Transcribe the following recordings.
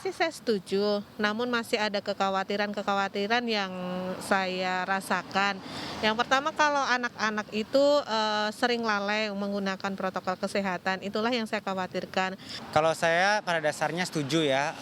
sih saya setuju, namun masih ada kekhawatiran-kekhawatiran yang saya rasakan. Yang pertama kalau anak-anak itu, sering lalai menggunakan protokol kesehatan, itulah yang saya khawatirkan. Kalau saya pada dasarnya setuju ya,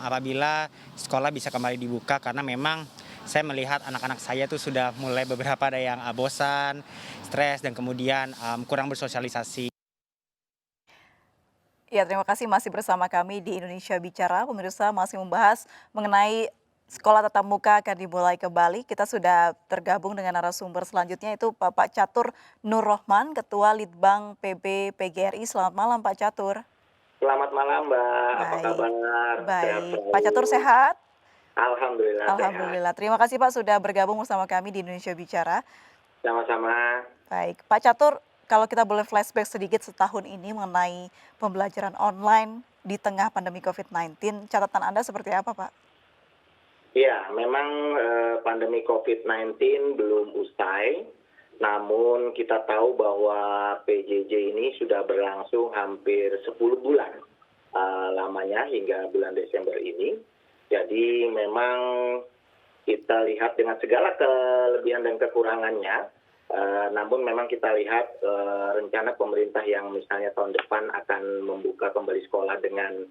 apabila sekolah bisa kembali dibuka karena memang saya melihat anak-anak saya tuh sudah mulai beberapa ada yang, bosan, stres, dan kemudian, kurang bersosialisasi. Ya, terima kasih masih bersama kami di Indonesia Bicara. Pemirsa masih membahas mengenai sekolah tatap muka akan dimulai kembali. Kita sudah tergabung dengan narasumber selanjutnya itu Bapak Catur Nur Rohman, Ketua Litbang PB PGRI. Selamat malam Pak Catur. Selamat malam Mbak, apa Baik, kabar? Sehat baik. Pak selalu. Catur sehat? Alhamdulillah sehat. Alhamdulillah. Terima kasih Pak sudah bergabung bersama kami di Indonesia Bicara. Sama-sama. Baik, Pak Catur, kalau kita boleh flashback sedikit setahun ini mengenai pembelajaran online di tengah pandemi COVID-19, catatan Anda seperti apa, Pak? Ya, memang pandemi COVID-19 belum usai, namun kita tahu bahwa PJJ ini sudah berlangsung hampir 10 bulan lamanya hingga bulan Desember ini. Jadi memang kita lihat dengan segala kelebihan dan kekurangannya, namun memang kita lihat rencana pemerintah yang misalnya tahun depan akan membuka kembali sekolah dengan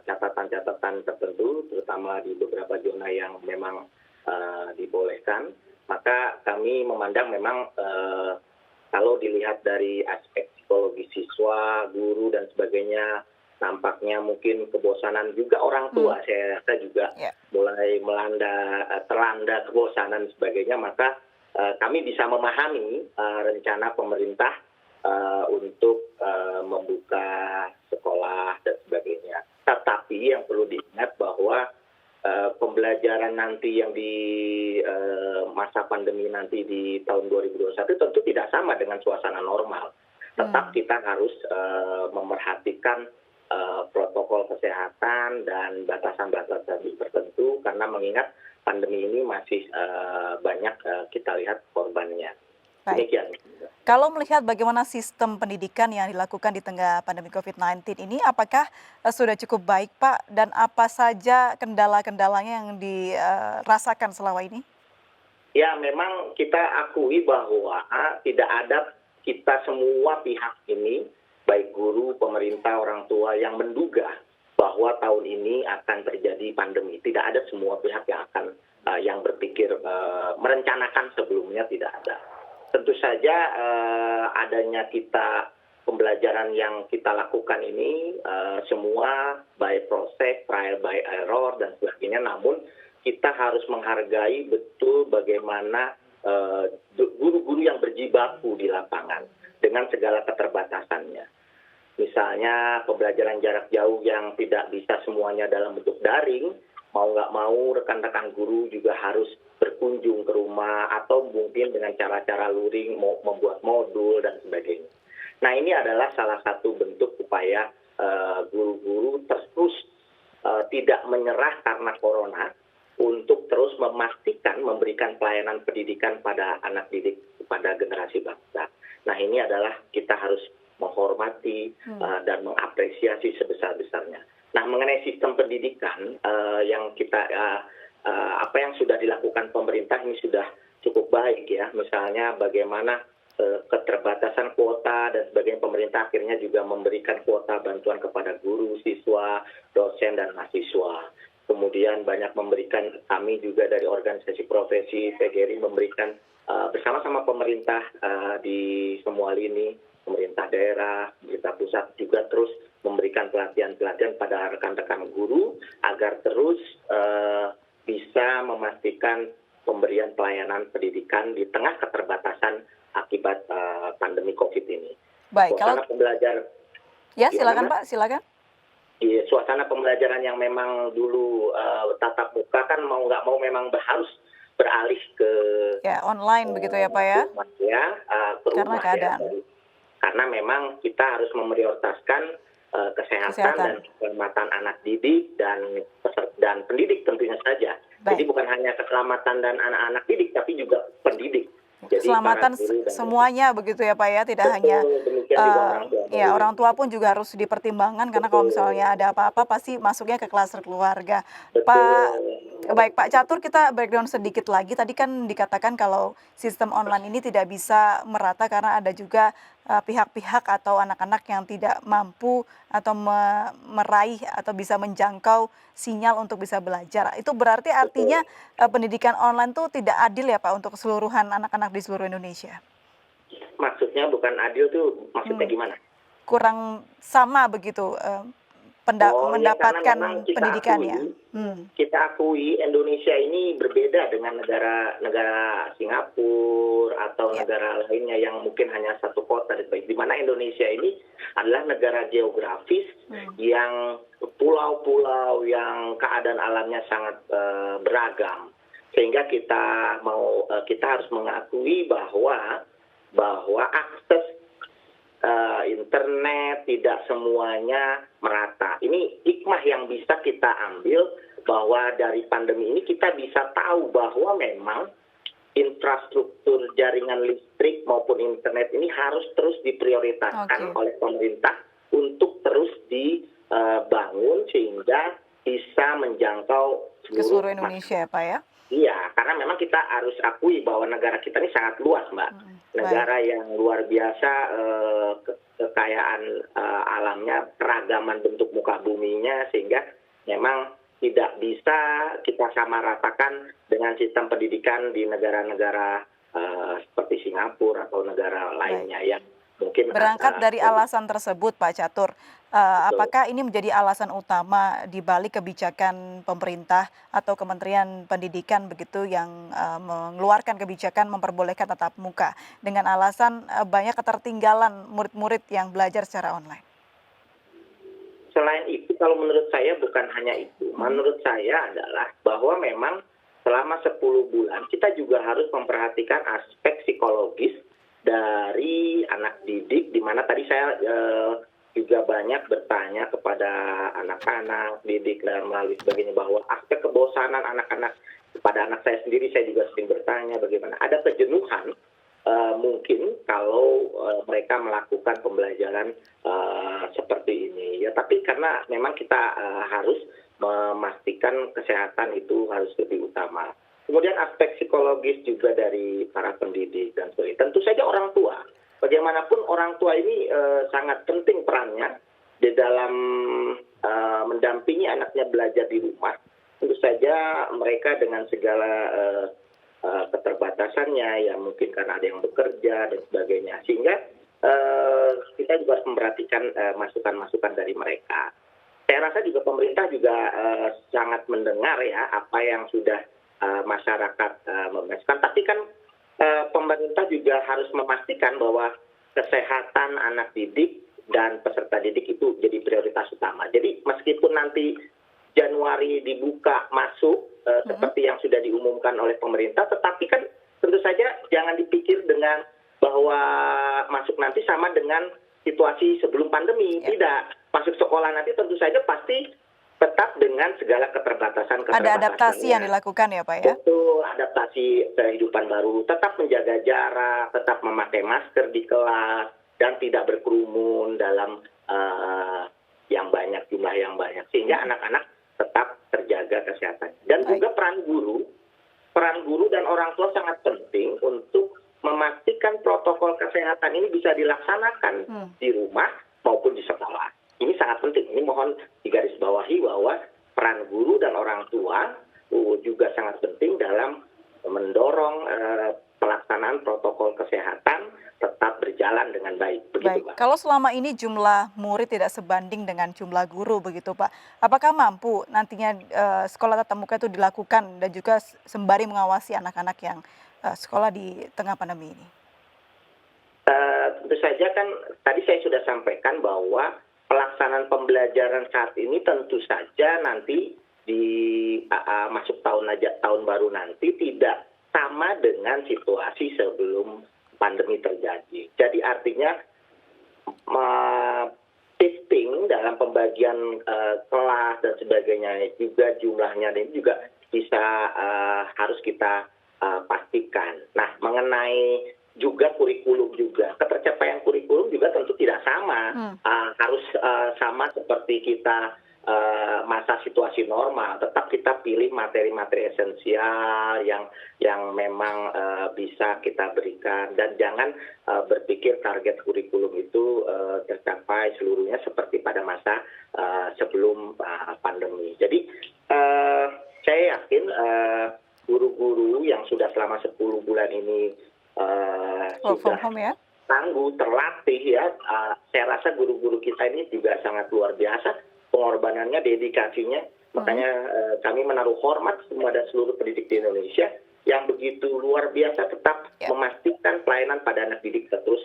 catatan-catatan tertentu, terutama di beberapa zona yang memang dibolehkan. Maka kami memandang memang kalau dilihat dari aspek psikologi siswa, guru dan sebagainya, nampaknya mungkin kebosanan juga orang tua, saya rasa juga mulai terlanda kebosanan dan sebagainya, maka kami bisa memahami rencana pemerintah untuk membuka sekolah dan sebagainya. Tetapi yang perlu diingat bahwa pembelajaran nanti yang di masa pandemi nanti di tahun 2021 tentu tidak sama dengan suasana normal. Tetap kita harus memerhatikan protokol kesehatan dan batasan-batasan tertentu karena mengingat pandemi ini masih banyak kita lihat korbannya. Baik. Demikian. Kalau melihat bagaimana sistem pendidikan yang dilakukan di tengah pandemi COVID-19 ini, apakah sudah cukup baik, Pak? Dan apa saja kendala-kendalanya yang dirasakan selama ini? Ya, memang kita akui bahwa tidak ada kita semua pihak ini, baik guru, pemerintah, orang tua yang menduga bahwa tahun ini akan terjadi pandemi. Tidak ada semua pihak yang akan yang berpikir merencanakan sebelumnya, tidak ada. Tentu saja adanya kita pembelajaran yang kita lakukan ini semua by proses, trial by error dan sebagainya. Namun kita harus menghargai betul bagaimana guru-guru yang berjibaku di lapangan dengan segala keterbatasannya. Misalnya pembelajaran jarak jauh yang tidak bisa semuanya dalam bentuk daring, mau nggak mau rekan-rekan guru juga harus berkunjung ke rumah atau mungkin dengan cara-cara luring membuat modul dan sebagainya. Nah, ini adalah salah satu bentuk upaya guru-guru terus tidak menyerah karena corona untuk terus memastikan memberikan pelayanan pendidikan pada anak didik, pada generasi bangsa. Nah, ini adalah kita harus menghormati dan mengapresiasi sebesar-besarnya. Nah, mengenai sistem pendidikan yang kita apa yang sudah dilakukan pemerintah ini sudah cukup baik ya. Misalnya bagaimana keterbatasan kuota dan sebagainya, pemerintah akhirnya juga memberikan kuota bantuan kepada guru, siswa, dosen dan mahasiswa. Kemudian banyak memberikan, kami juga dari organisasi profesi PGRI memberikan bersama-sama pemerintah di semua lini, pemerintah daerah, pemerintah pusat juga terus memberikan pelatihan-pelatihan pada rekan-rekan guru agar terus bisa memastikan pemberian pelayanan pendidikan di tengah keterbatasan akibat pandemi COVID ini. Baik, suasana pembelajaran. Ya, silakan Pak, silakan. Di suasana pembelajaran yang memang dulu tatap muka kan mau nggak mau memang harus beralih ke online begitu ya Pak ya? Karena keadaan. Karena memang kita harus memprioritaskan kesehatan dan keselamatan anak didik dan pendidik tentunya saja. Baik. Jadi bukan hanya keselamatan dan anak-anak didik, tapi juga pendidik. Jadi para Keselamatan guru dan semuanya begitu ya Pak ya, tidak hanya betul, demikian juga orang tua ya murid. orang tua pun juga harus dipertimbangkan karena kalau misalnya ada apa-apa pasti masuknya ke klaster keluarga. Pak Betul. Baik Pak Catur, kita breakdown sedikit lagi. Tadi kan dikatakan kalau sistem online ini tidak bisa merata karena ada juga pihak-pihak atau anak-anak yang tidak mampu atau meraih atau bisa menjangkau sinyal untuk bisa belajar. Itu berarti artinya pendidikan online itu tidak adil ya Pak untuk keseluruhan anak-anak di seluruh Indonesia. Maksudnya bukan adil tuh, maksudnya Hmm, gimana? Kurang sama begitu Oh iya, karena mendapatkan memang pendidikannya. kita akui Indonesia ini berbeda dengan negara Singapura atau Ya. negara lainnya yang mungkin hanya satu kota, di mana Indonesia ini adalah negara geografis yang pulau-pulau yang keadaan alamnya sangat beragam, sehingga kita harus mengakui bahwa akses internet tidak semuanya merata. Ini hikmah yang bisa kita ambil bahwa dari pandemi ini kita bisa tahu bahwa memang infrastruktur jaringan listrik maupun internet ini harus terus diprioritaskan oleh pemerintah untuk terus dibangun sehingga bisa menjangkau Ke seluruh seluruh Indonesia ya Pak ya. Iya, karena memang kita harus akui bahwa negara kita ini sangat luas, Mbak. Negara yang luar biasa, kekayaan alamnya, keragaman bentuk muka buminya, sehingga memang tidak bisa kita samaratakan dengan sistem pendidikan di negara-negara seperti Singapura atau negara lainnya yang mungkin Berangkat dari alasan tersebut Pak Catur, apakah ini menjadi alasan utama di balik kebijakan pemerintah atau Kementerian Pendidikan begitu yang mengeluarkan kebijakan memperbolehkan tatap muka dengan alasan banyak ketertinggalan murid-murid yang belajar secara online? Selain itu, kalau menurut saya bukan hanya itu. Menurut saya adalah bahwa memang selama 10 bulan kita juga harus memperhatikan aspek psikologis dari anak didik, di mana tadi saya juga banyak bertanya kepada anak-anak didik dan melalui sebagainya bahwa aspek kebosanan anak-anak, kepada anak saya sendiri saya juga sering bertanya bagaimana ada kejenuhan mungkin kalau mereka melakukan pembelajaran seperti ini ya, tapi karena memang kita harus memastikan kesehatan itu harus lebih utama. Kemudian aspek psikologis juga dari para pendidik dan sebagainya. Tentu saja orang tua. Bagaimanapun orang tua ini sangat penting perannya di dalam mendampingi anaknya belajar di rumah. Tentu saja mereka dengan segala keterbatasannya, ya mungkin karena ada yang bekerja dan sebagainya. Sehingga kita juga harus memperhatikan masukan-masukan dari mereka. Saya rasa juga pemerintah juga sangat mendengar ya apa yang sudah masyarakat memasukan, tapi kan pemerintah juga harus memastikan bahwa kesehatan anak didik dan peserta didik itu jadi prioritas utama. Jadi meskipun nanti Januari dibuka masuk seperti yang sudah diumumkan oleh pemerintah, tetapi kan tentu saja jangan dipikir dengan bahwa masuk nanti sama dengan situasi sebelum pandemi. Tidak, masuk sekolah nanti tentu saja pasti tetap dengan segala keterbatasan-keterbatasannya. Ada adaptasi yang dilakukan ya Pak ya? Betul, adaptasi kehidupan baru, tetap menjaga jarak, tetap memakai masker di kelas, dan tidak berkerumun dalam jumlah yang banyak. Sehingga anak-anak tetap terjaga kesehatan. Dan juga peran guru dan orang tua sangat penting untuk memastikan protokol kesehatan ini bisa dilaksanakan di rumah maupun di sekolah. Ini sangat penting. Ini mohon digarisbawahi bahwa peran guru dan orang tua juga sangat penting dalam mendorong pelaksanaan protokol kesehatan tetap berjalan dengan baik. Begitu, Baik, Pak. kalau selama ini jumlah murid tidak sebanding dengan jumlah guru begitu Pak, apakah mampu nantinya sekolah tatap muka itu dilakukan dan juga sembari mengawasi anak-anak yang sekolah di tengah pandemi ini? Tentu saja kan tadi saya sudah sampaikan bahwa pelaksanaan pembelajaran saat ini tentu saja nanti di masuk tahun baru nanti tidak sama dengan situasi sebelum pandemi terjadi. Jadi artinya shifting dalam pembagian kelas dan sebagainya juga jumlahnya ini juga bisa harus kita pastikan. Nah, mengenai juga kurikulum juga, ketercapaian kurikulum juga tentu tidak sama, harus sama seperti kita masa situasi normal. Tetap kita pilih materi-materi esensial yang memang bisa kita berikan, dan jangan berpikir target kurikulum itu tercapai seluruhnya seperti pada masa sebelum pandemi. Jadi saya yakin guru-guru yang sudah selama 10 bulan ini Work from sudah home ya? tangguh, terlatih ya. Saya rasa guru-guru kita ini juga sangat luar biasa pengorbanannya, dedikasinya. Makanya kami menaruh hormat kepada seluruh pendidik di Indonesia yang begitu luar biasa tetap memastikan pelayanan pada anak didik terus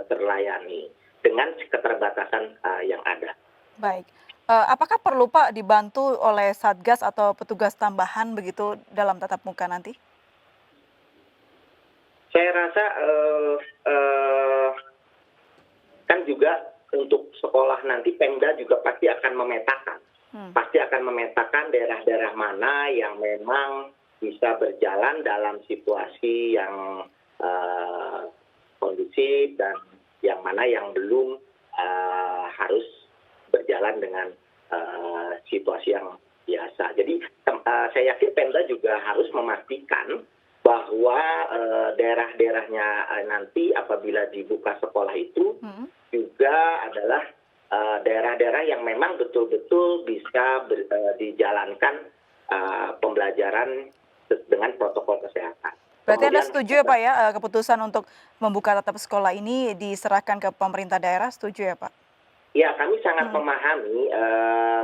terlayani dengan keterbatasan yang ada. Baik. Apakah perlu Pak dibantu oleh Satgas atau petugas tambahan begitu dalam tatap muka nanti? Saya rasa kan juga untuk sekolah nanti Pemda juga pasti akan memetakan daerah-daerah mana yang memang bisa berjalan dalam situasi yang kondusif dan yang mana yang belum harus berjalan dengan situasi yang biasa. Jadi saya yakin Pemda juga harus memastikan bahwa daerah-daerahnya nanti apabila dibuka sekolah itu juga adalah daerah-daerah yang memang betul-betul bisa dijalankan pembelajaran dengan protokol kesehatan. Berarti Anda setuju ya Pak ya, keputusan untuk membuka tatap sekolah ini diserahkan ke pemerintah daerah, setuju ya Pak? Ya, kami sangat memahami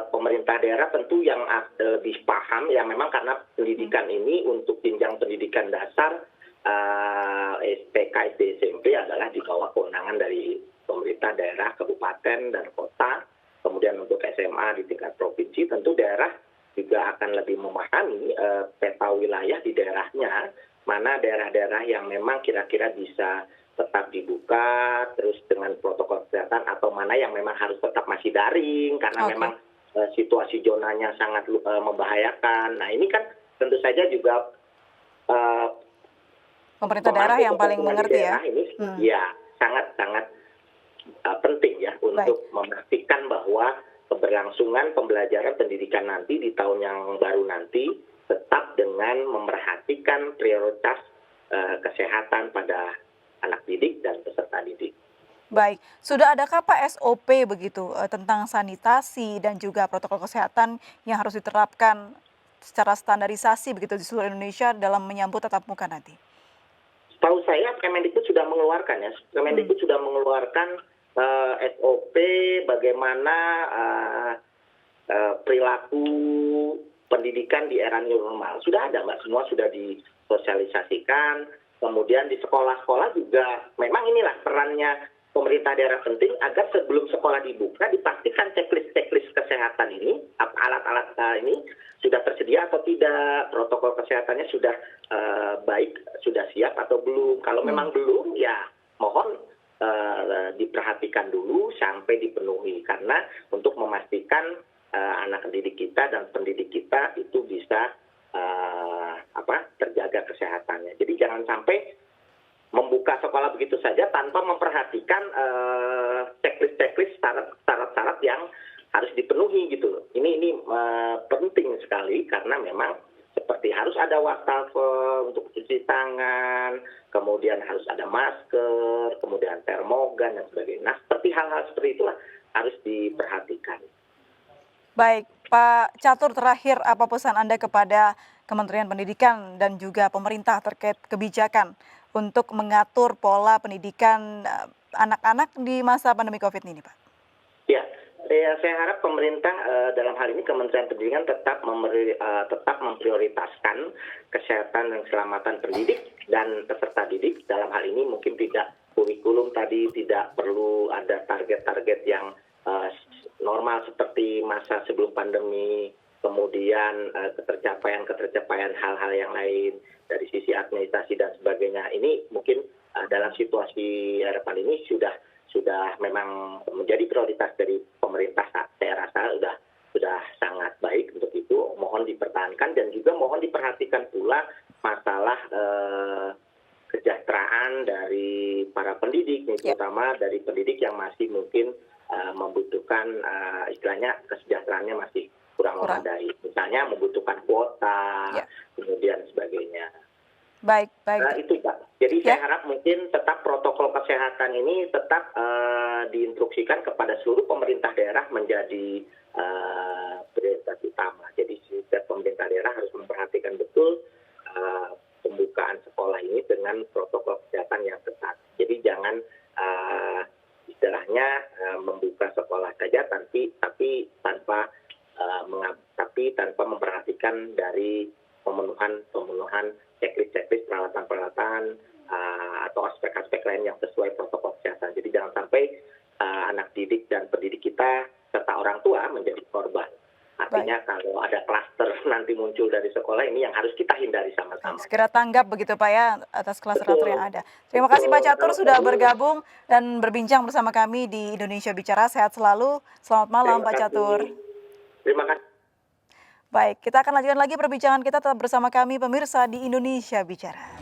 pemerintah daerah tentu yang lebih paham ya, memang karena pendidikan ini untuk jenjang pendidikan dasar STK, SD, SMP adalah di bawah kewenangan dari pemerintah daerah, kabupaten, dan kota. Kemudian untuk SMA di tingkat provinsi, tentu daerah juga akan lebih memahami peta wilayah di daerahnya, mana daerah-daerah yang memang kira-kira bisa tetap dibuka terus dengan protokol kesehatan, atau mana yang memang harus tetap masih daring karena memang situasi zonanya sangat membahayakan. Nah, ini kan tentu saja juga pemerintah daerah yang paling mengerti ya. Ini ya sangat-sangat penting ya untuk memastikan bahwa keberlangsungan pembelajaran pendidikan nanti di tahun yang baru nanti tetap dengan memerhatikan prioritas kesehatan pada anak didik dan peserta didik. Baik, sudah adakah Pak SOP begitu tentang sanitasi dan juga protokol kesehatan yang harus diterapkan secara standarisasi begitu di seluruh Indonesia dalam menyambut tatap muka nanti? Tahu saya Kemendikbud sudah mengeluarkan ya, Kemendikbud sudah mengeluarkan SOP bagaimana perilaku pendidikan di era new normal. Sudah ada Mbak, semua sudah disosialisasikan. Kemudian di sekolah-sekolah juga memang inilah perannya pemerintah daerah penting agar sebelum sekolah dibuka dipastikan checklist kesehatan ini, alat-alat ini sudah tersedia atau tidak, protokol kesehatannya sudah baik, sudah siap atau belum. Kalau memang belum, ya mohon diperhatikan dulu sampai dipenuhi, karena untuk memastikan anak didik kita dan pendidik kita itu bisa terjaga kesehatannya. Jadi jangan sampai membuka sekolah begitu saja tanpa memperhatikan checklist syarat-syarat yang harus dipenuhi gitu loh. Ini penting sekali karena memang seperti harus ada wastafel untuk cuci tangan, kemudian harus ada masker, kemudian termogan dan sebagainya. Nah, seperti hal-hal seperti itulah harus diperhatikan. Baik, Pak Catur, terakhir apa pesan Anda kepada Kementerian Pendidikan dan juga pemerintah terkait kebijakan untuk mengatur pola pendidikan anak-anak di masa pandemi COVID ini, Pak? Ya, saya harap pemerintah dalam hal ini Kementerian Pendidikan tetap memprioritaskan kesehatan dan keselamatan pendidik dan peserta didik. Dalam hal ini mungkin tidak kurikulum tadi tidak perlu ada target-target yang normal seperti masa sebelum pandemi, kemudian ketercapaian hal-hal yang lain dari sisi administrasi dan sebagainya. Ini mungkin dalam situasi harapan ini sudah memang menjadi prioritas dari pemerintah. Saya rasa sudah sangat baik untuk itu. Mohon dipertahankan dan juga mohon diperhatikan pula masalah dari pendidik yang masih mungkin membutuhkan istilahnya kesejahteraannya masih kurang memadai. Misalnya membutuhkan kuota, Ya. kemudian sebagainya. Baik, baik. Itu Pak. Jadi Ya. saya harap mungkin tetap protokol kesehatan ini tetap diinstruksikan kepada seluruh pemerintah daerah menjadi prioritas utama. Jadi setiap pemerintah daerah harus memperhatikan betul pembukaan sekolah ini dengan protokol kesehatan yang ketat. Jadi jangan istilahnya membuka sekolah saja tapi tanpa memperhatikan dari pemenuhan checklist peralatan atau aspek-aspek lain yang sesuai protokol kesehatan. Jadi jangan sampai anak didik dan pendidik kita serta orang tua menjadi korban. Artinya kalau ada klaster nanti muncul dari sekolah ini yang harus kita hindari sama-sama. Segera tanggap begitu Pak ya atas klaster-klaster yang ada. Terima kasih Pak Catur sudah bergabung dan berbincang bersama kami di Indonesia Bicara. Sehat selalu. Selamat malam Pak Catur. Terima kasih. Baik, kita akan lanjutkan lagi perbincangan kita tetap bersama kami pemirsa di Indonesia Bicara.